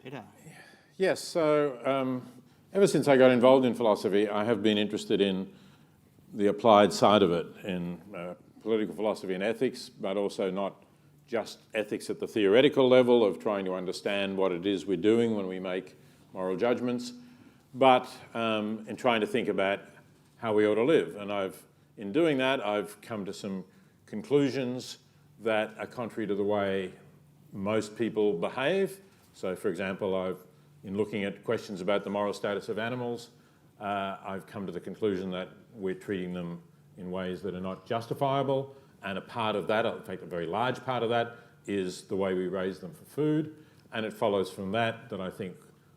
Peter? Yes, so ever since I got involved in philosophy, I have been interested in the applied side of it, in political philosophy and ethics, but also not just ethics at the theoretical level of trying to understand what it is we're doing when we make moral judgments, but in trying to think about how we ought to live. And in doing that, I've come to some conclusions that are contrary to the way most people behave. So, for example, in looking at questions about the moral status of animals, I've come to the conclusion that we're treating them in ways that are not justifiable, and a part of that, in fact a very large part of that, is the way we raise them for food. And it follows from that I think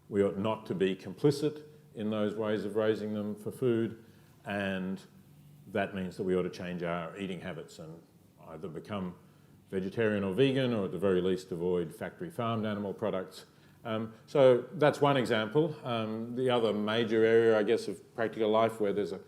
we ought not to be complicit in those ways of raising them for food, and that means that we ought to change our eating habits and either become vegetarian or vegan, or at the very least avoid factory farmed animal products. So that's one example. The other major area, I guess, of practical life where there's a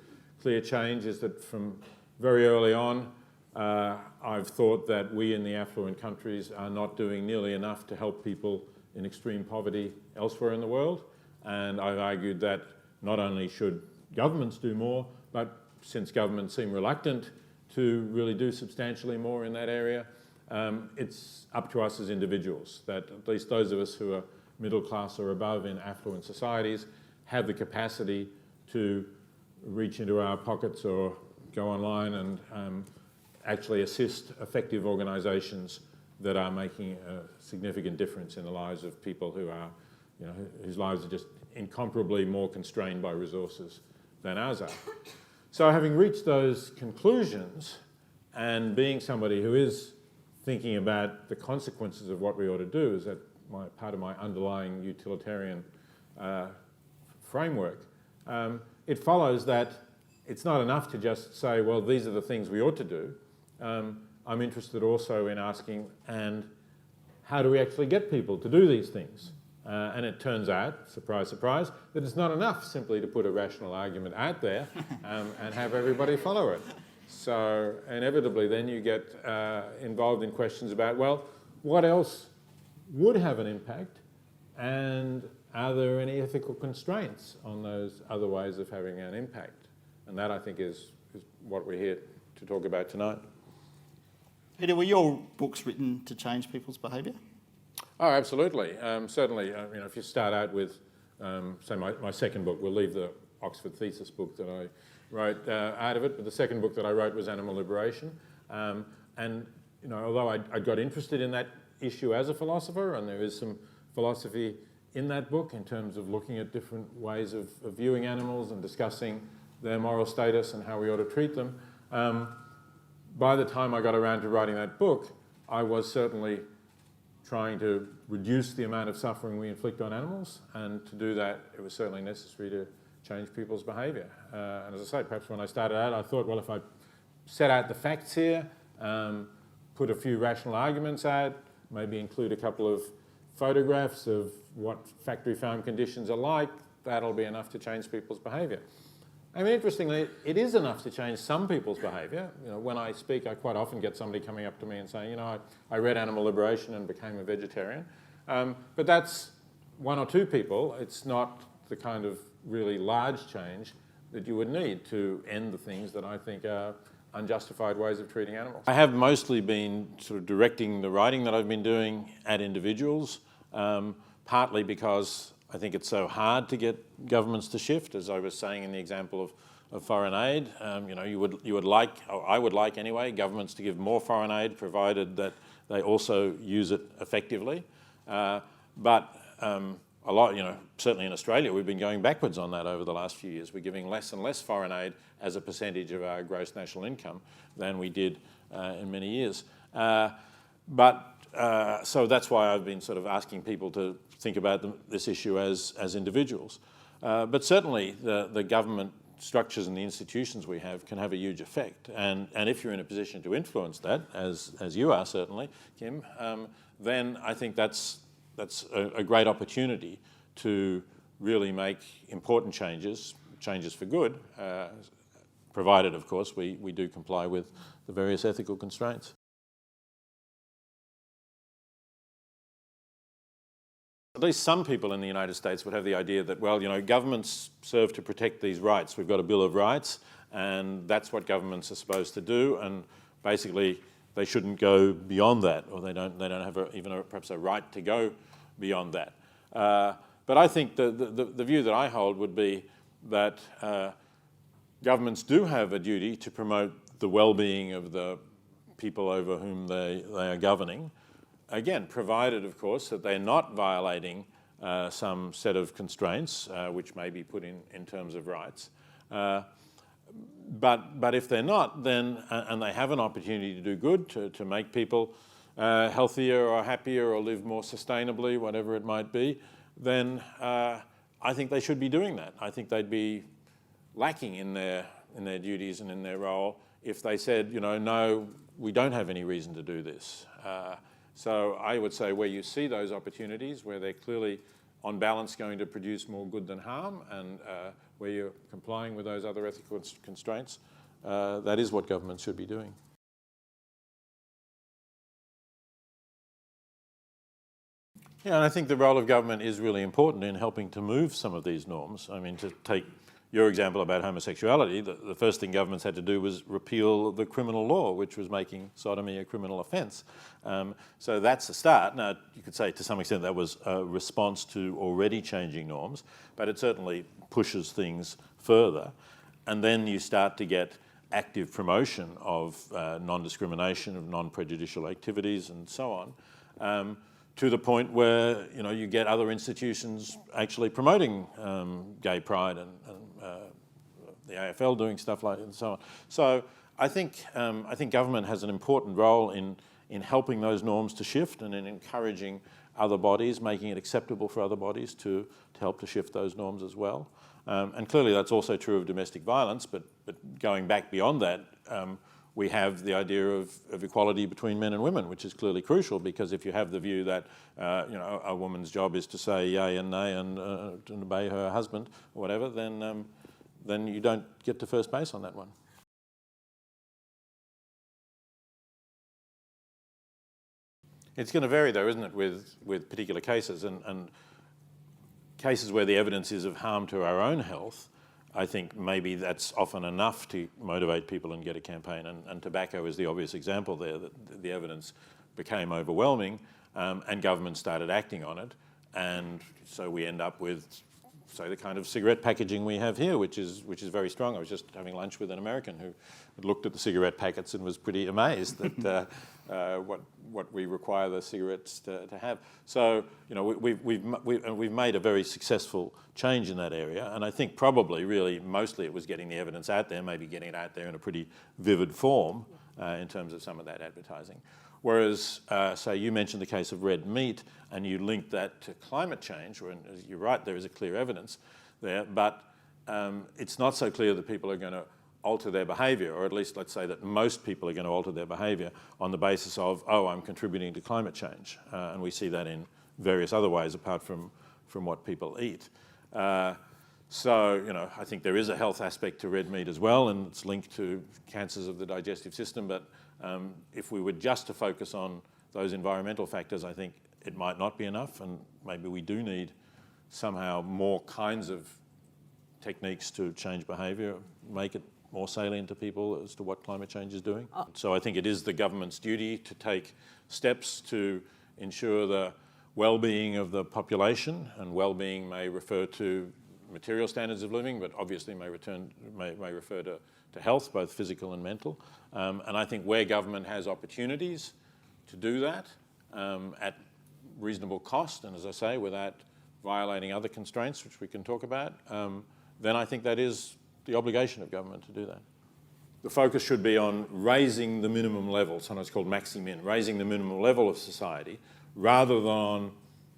clear change is that from very early on, I've thought that we in the affluent countries are not doing nearly enough to help people in extreme poverty elsewhere in the world. And I've argued that not only should governments do more, but since governments seem reluctant to really do substantially more in that area, it's up to us as individuals, that at least those of us who are middle class or above in affluent societies have the capacity to reach into our pockets or go online and actually assist effective organisations that are making a significant difference in the lives of people who are, whose lives are just incomparably more constrained by resources than ours are. So having reached those conclusions, and being somebody who is thinking about the consequences of what we ought to do, is that part of my underlying utilitarian framework, it follows that it's not enough to just say, well, these are the things we ought to do. I'm interested also in asking, and how do we actually get people to do these things? And it turns out, surprise, surprise, that it's not enough simply to put a rational argument out there and have everybody follow it. So inevitably then you get involved in questions about, well, what else would have an impact, and are there any ethical constraints on those other ways of having an impact? And that, I think, is what we're here to talk about tonight. Peter, were your books written to change people's behaviour? Oh, absolutely. Certainly, if you start out with, say, my second book, we'll leave the Oxford thesis book that I wrote out of it, but the second book that I wrote was Animal Liberation. And although I got interested in that issue as a philosopher, and there is some philosophy in that book in terms of looking at different ways of viewing animals and discussing their moral status and how we ought to treat them, by the time I got around to writing that book, I was certainly trying to reduce the amount of suffering we inflict on animals, and to do that it was certainly necessary to change people's behaviour. And as I say, perhaps when I started out I thought, well, if I set out the facts here, put a few rational arguments out, maybe include a couple of photographs of what factory farm conditions are like, that'll be enough to change people's behaviour. I mean, interestingly, it is enough to change some people's behaviour. When I speak, I quite often get somebody coming up to me and saying, I read Animal Liberation and became a vegetarian. But that's one or two people. It's not the kind of really large change that you would need to end the things that I think are unjustified ways of treating animals. I have mostly been sort of directing the writing that I've been doing at individuals, partly because I think it's so hard to get governments to shift, as I was saying in the example of foreign aid. You would like, or I would like anyway, governments to give more foreign aid, provided that they also use it effectively. But a lot, certainly in Australia, we've been going backwards on that over the last few years. We're giving less and less foreign aid as a percentage of our gross national income than we did in many years. So that's why I've been sort of asking people to think about this issue as individuals. But certainly the government structures and the institutions we have can have a huge effect. And if you're in a position to influence that, as you are certainly, Kim, then I think that's a great opportunity to really make important changes for good, provided, of course, we do comply with the various ethical constraints. at least some people in the United States would have the idea that, well, governments serve to protect these rights. We've got a Bill of Rights, and that's what governments are supposed to do, and basically they shouldn't go beyond that, or they don't have perhaps a right to go beyond that. But I think the view that I hold would be that governments do have a duty to promote the well-being of the people over whom they are governing. Again, provided, of course, that they're not violating some set of constraints, which may be put in terms of rights. But if they're not, then, and they have an opportunity to do good, to make people healthier or happier or live more sustainably, whatever it might be, then I think they should be doing that. I think they'd be lacking in their duties and in their role if they said, no, we don't have any reason to do this. So I would say where you see those opportunities, where they're clearly on balance going to produce more good than harm, and where you're complying with those other ethical constraints, that is what governments should be doing. Yeah, and I think the role of government is really important in helping to move some of these norms. I mean, to take your example about homosexuality, the first thing governments had to do was repeal the criminal law, which was making sodomy a criminal offence. So that's a start. Now, you could say to some extent that was a response to already changing norms, but it certainly pushes things further. And then you start to get active promotion of non-discrimination, of non-prejudicial activities and so on, to the point where you get other institutions actually promoting gay pride and the AFL doing stuff like that and so on. So I think government has an important role in helping those norms to shift and in encouraging other bodies, making it acceptable for other bodies to help to shift those norms as well. And clearly that's also true of domestic violence, but going back beyond that, we have the idea of equality between men and women, which is clearly crucial, because if you have the view that a woman's job is to say yay and nay and to obey her husband or whatever, then you don't get to first base on that one. It's going to vary though, isn't it, with particular cases, and cases where the evidence is of harm to our own health. I think maybe that's often enough to motivate people and get a campaign, and tobacco is the obvious example there, that the evidence became overwhelming and government started acting on it, and so we end up with, say, the kind of cigarette packaging we have here, which is very strong. I was just having lunch with an American who had looked at the cigarette packets and was pretty amazed that what we require the cigarettes to have. So we've made a very successful change in that area, and I think probably really mostly it was getting the evidence out there, maybe getting it out there in a pretty vivid form in terms of some of that advertising. Whereas, say, you mentioned the case of red meat, and you linked that to climate change, and you're right, there is a clear evidence there, but it's not so clear that people are going to alter their behaviour, or at least let's say that most people are going to alter their behaviour on the basis of, oh, I'm contributing to climate change. And we see that in various other ways apart from what people eat. So, I think there is a health aspect to red meat as well, and it's linked to cancers of the digestive system, but if we were just to focus on those environmental factors, I think it might not be enough, and maybe we do need somehow more kinds of techniques to change behaviour, make it more salient to people as to what climate change is doing. So I think it is the government's duty to take steps to ensure the well-being of the population, and well-being may refer to material standards of living, but obviously may refer to health, both physical and mental. And I think where government has opportunities to do that at reasonable cost, and as I say, without violating other constraints, which we can talk about, then I think that is the obligation of government to do that. The focus should be on raising the minimum level, sometimes called maxi-min, raising the minimum level of society, rather than,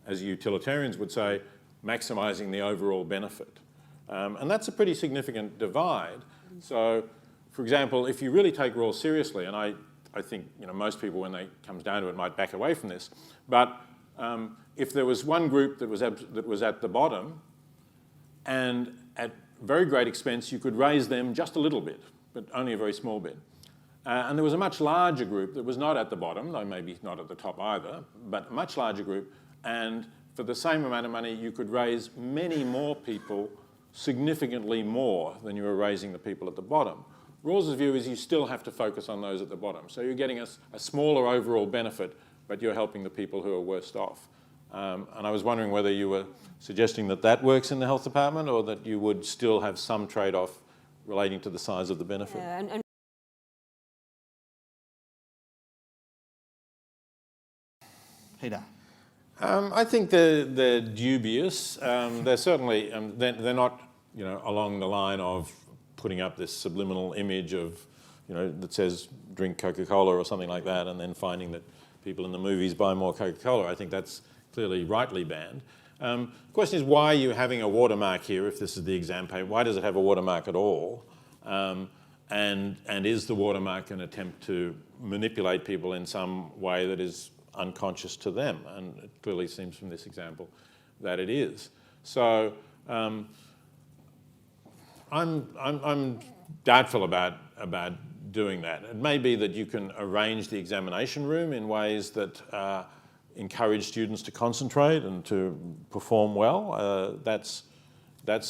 as utilitarians would say, maximising the overall benefit. And that's a pretty significant divide. So, for example, if you really take rules seriously, and I think most people, when it comes down to it, might back away from this, but if there was one group that was at the bottom, and at very great expense, you could raise them just a little bit, but only a very small bit. And there was a much larger group that was not at the bottom, though maybe not at the top either, but a much larger group, and for for the same amount of money, you could raise many more people, significantly more than you were raising the people at the bottom. Rawls's view is you still have to focus on those at the bottom. So you're getting a smaller overall benefit, but you're helping the people who are worst off. And I was wondering whether you were suggesting that that works in the health department, or that you would still have some trade-off relating to the size of the benefit. Yeah, and Peter. I think they're dubious. They're certainly, they're not, along the line of putting up this subliminal image of, that says drink Coca-Cola or something like that, and then finding that people in the movies buy more Coca-Cola. I think that's clearly rightly banned. The question is, why are you having a watermark here if this is the exam paper? Why does it have a watermark at all? And is the watermark an attempt to manipulate people in some way that is unconscious to them? And it clearly seems from this example that it is. So I'm doubtful about doing that. It may be that you can arrange the examination room in ways that encourage students to concentrate and to perform well. That's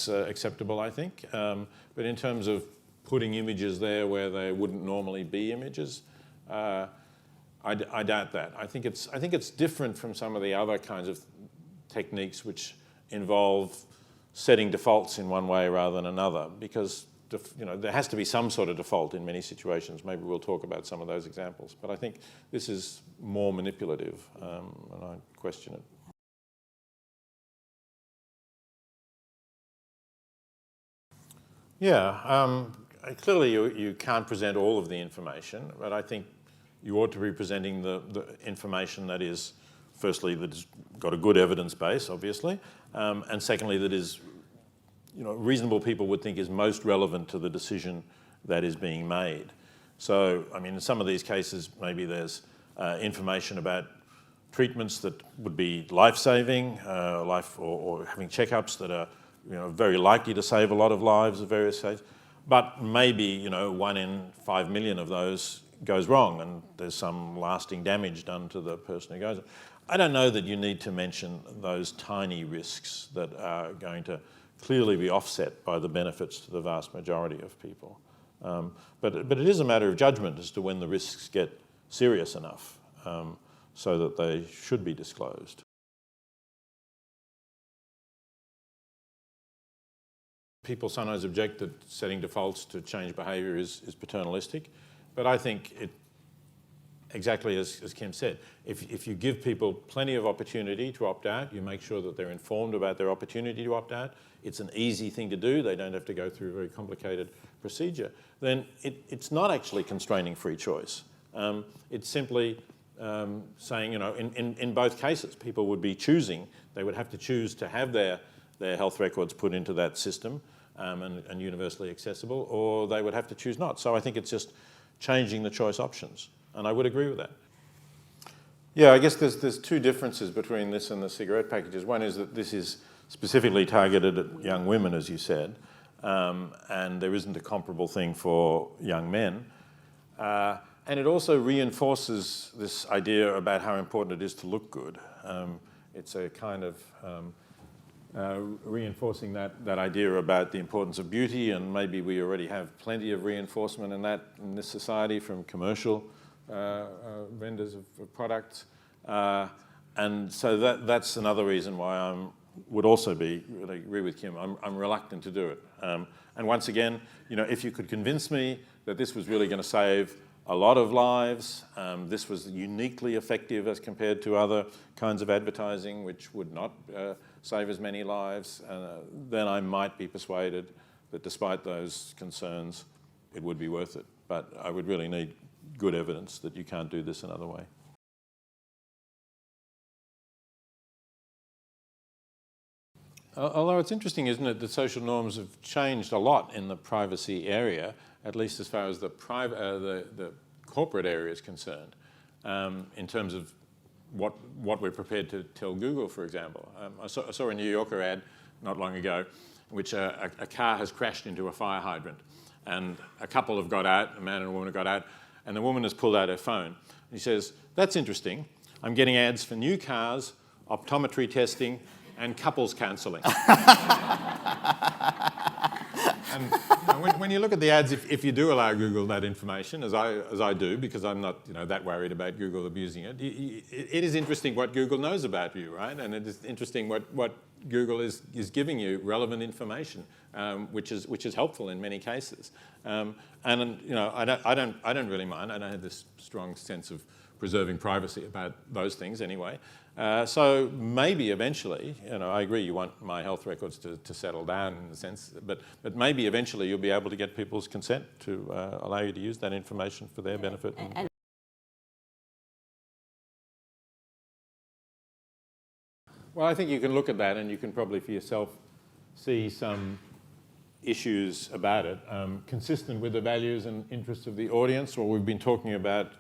acceptable, I think. But in terms of putting images there where there wouldn't normally be images, I doubt that. I think it's different from some of the other kinds of techniques which involve setting defaults in one way rather than another, because there has to be some sort of default in many situations. Maybe we'll talk about some of those examples. But I think this is more manipulative, and I question it. Yeah, clearly you can't present all of the information, but I think you ought to be presenting the information that is, firstly, that's got a good evidence base, obviously, and secondly, that is, reasonable people would think is most relevant to the decision that is being made. So, I mean, in some of these cases, maybe there's information about treatments that would be life-saving, or having checkups that are, very likely to save a lot of lives of various stages. But maybe, 1 in 5 million of those goes wrong, and there's some lasting damage done to the person who goes. I don't know that you need to mention those tiny risks that are going to clearly be offset by the benefits to the vast majority of people. But it is a matter of judgment as to when the risks get serious enough so that they should be disclosed. People sometimes object that setting defaults to change behaviour is paternalistic, but I think it, exactly as Kim said, if you give people plenty of opportunity to opt out, you make sure that they're informed about their opportunity to opt out, it's an easy thing to do, they don't have to go through a very complicated procedure, then it's not actually constraining free choice. It's simply saying, in both cases, people would be choosing, they would have to choose to have their health records put into that system and universally accessible, or they would have to choose not. So I think it's just changing the choice options, and I would agree with that. Yeah, I guess there's two differences between this and the cigarette packages. One is that this is specifically targeted at young women, as you said, and there isn't a comparable thing for young men. And it also reinforces this idea about how important it is to look good. It's a kind of reinforcing that idea about the importance of beauty, and maybe we already have plenty of reinforcement in this society from commercial vendors of products. And so that's another reason why I would also really agree with Kim, I'm reluctant to do it. And once again, if you could convince me that this was really going to save a lot of lives, this was uniquely effective as compared to other kinds of advertising which would not save as many lives, then I might be persuaded that despite those concerns, it would be worth it. But I would really need good evidence that you can't do this another way. Although it's interesting, isn't it, that social norms have changed a lot in the privacy area, at least as far as the corporate area is concerned, in terms of what we're prepared to tell Google, for example. I saw a New Yorker ad not long ago, in which a car has crashed into a fire hydrant, and a couple have got out, a man and a woman have got out, and the woman has pulled out her phone. And he says, "That's interesting. I'm getting ads for new cars optometry testing, and couples counselling. And when you look at the ads, if you do allow Google that information, as I do, because I'm not that worried about Google abusing it, it is interesting what Google knows about you, right? And it is interesting what Google is giving you relevant information, which is helpful in many cases. And I don't really mind. I don't have this strong sense of preserving privacy about those things anyway. So maybe eventually, I agree you want my health records to settle down in a sense, but maybe eventually you'll be able to get people's consent to allow you to use that information for their benefit. Well, I think you can look at that and you can probably for yourself see some issues about it, consistent with the values and interests of the audience. Or we've been talking about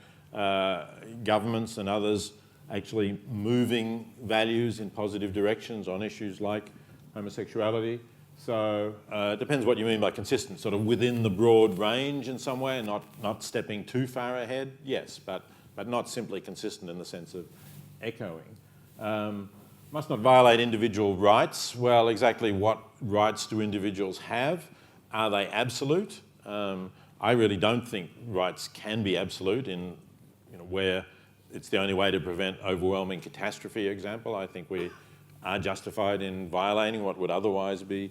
governments and others actually moving values in positive directions on issues like homosexuality. So it depends what you mean by consistent, sort of within the broad range in some way, not stepping too far ahead, yes, but not simply consistent in the sense of echoing. Must not violate individual rights. Well, exactly what rights do individuals have? Are they absolute? I really don't think rights can be absolute in where it's the only way to prevent overwhelming catastrophe, example. I think we are justified in violating what would otherwise be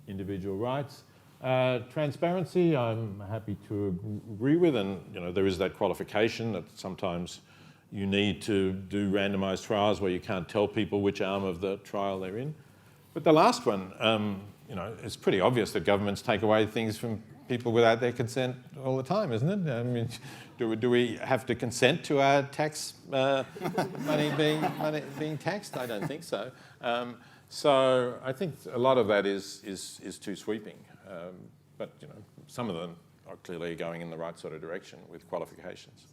individual rights. Transparency, I'm happy to agree with, and there is that qualification that sometimes you need to do randomised trials where you can't tell people which arm of the trial they're in. But the last one, it's pretty obvious that governments take away things from people without their consent all the time, isn't it? I mean, do we have to consent to our tax money being taxed? I don't think so. So I think a lot of that is too sweeping. But some of them are clearly going in the right sort of direction with qualifications.